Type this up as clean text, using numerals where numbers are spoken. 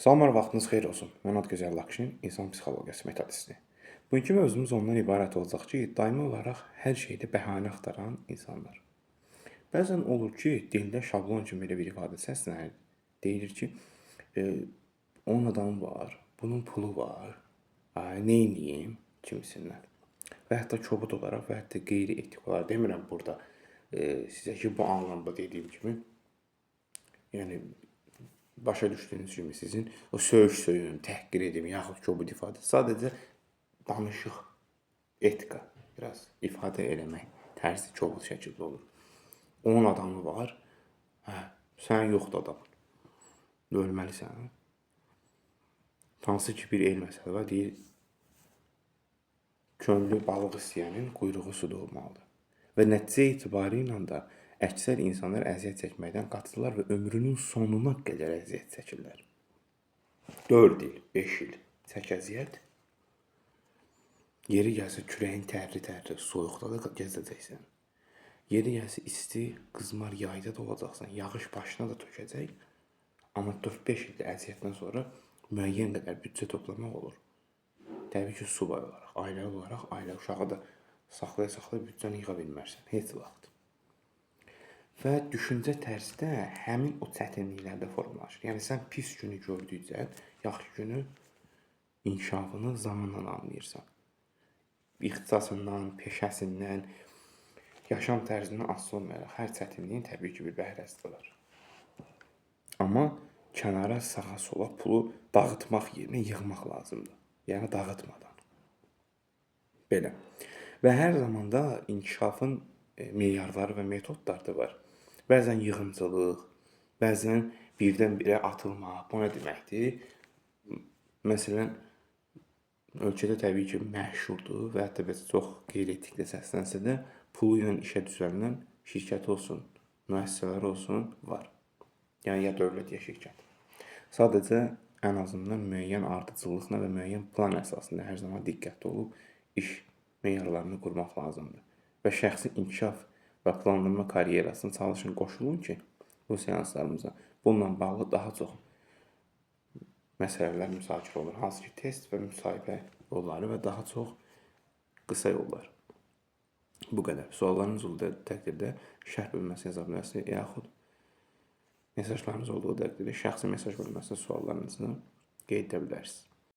Salamlar, vaxtınız xeyir olsun. Mən Adgözəl Lakşin, insan psixologiyası metodisti. Bugünkü mövzumuz ondan ibarət olacaq ki, daimi olaraq hər şeydə bəhanə axtaran insanlar. Bəzən olur ki, dildə şablon kimi belə bir ifadə səslənir. Deyilir ki, e, onun adamı var, bunun pulu var, neyniyim kimisindən. Və hətta kobud olaraq və hətta qeyri-etik olaraq demirəm burada sizə ki, bu anlamda dediyim kimi, yəni başa düşdüyünüz kimi sizin o söyüş-söyün, təhqir edim, yaxud kobud ifadə sadəcə danışıq, etika, biraz ifadə eləmək tərzi kobud şəkildə olur. Onun adamı var, sən yoxdur adamın. Ölməlisən. Hansı ki bir el məsələ var, deyir, könlü balıq istəyənin quyruğu suda olmalıdır. Və nəticə etibarı ilə də əksər insanlar əziyyət çəkməkdən qaçırlar və ömrünün sonuna qədər əziyyət çəkirlər. 4 il, 5 il çək əziyyət. Yeri gəlsə kürəyin tərli-tərli, soyuqda da gəzəcəksən. Yeri gəlsə isti, qızmar yayda da olacaqsan, yağış başına da tökəcək. Amma 4-5 ildə əziyyətdən sonra müəyyən qədər büdcə toplamaq olur. Təbii ki, subay olaraq, ailə olaraq, ailə uşağı da saxlaya-saxlaya büdcəni yığa bilmərsən, heç vaxt. Və düşüncə tərzi də həmin o çətinliklərdə formalaşır. Yəni, sən pis günü gördükcə, yaxşı günü inkişafını zamanla anlayırsan. İxtisasından, peşəsindən, yaşam tərzindən asılı olmayaraq hər çətinliyin təbii ki, bir bəhrəsi var. Amma kənara, sağa, sola pulu dağıtmaq yerinə yığmaq lazımdır. Yəni, dağıtmadan. Belə. Və hər zamanda inkişafın meyarları və metodları da var. Bəzən yığıncılıq, bəzən birdən-birə atılmaq. Bu nə deməkdir? Məsələn, ölkədə təbii ki, məşhurdur və hətta biz çox qeyri-etikdə səslənsə də, pulu ilə işə düzələn şirkət olsun, müəssisələr olsun, var. Yəni, ya dövlət, ya şirkət. Sadəcə, ən azından müəyyən ardıcıllıqla və müəyyən plan əsasında hər zaman diqqətli olub iş meyarlarını qurmaq lazımdır. Və şəxsi inkişaf və planlama karyerasını çalışın qoşulun ki, bu seanslarımıza bununla bağlı daha çox məsələlər müzakirə olur. Hansı ki, test və müsahibə yolları və daha çox qısa yollar. Bu qədər. Suallarınız olduğu təqdirdə şərh bölməsinə yazа bilərsiniz, yaxud mesajlarınız olduğu təqdirdə şəxsi mesaj bölməsinə suallarınızı qeyd edə bilərsiniz.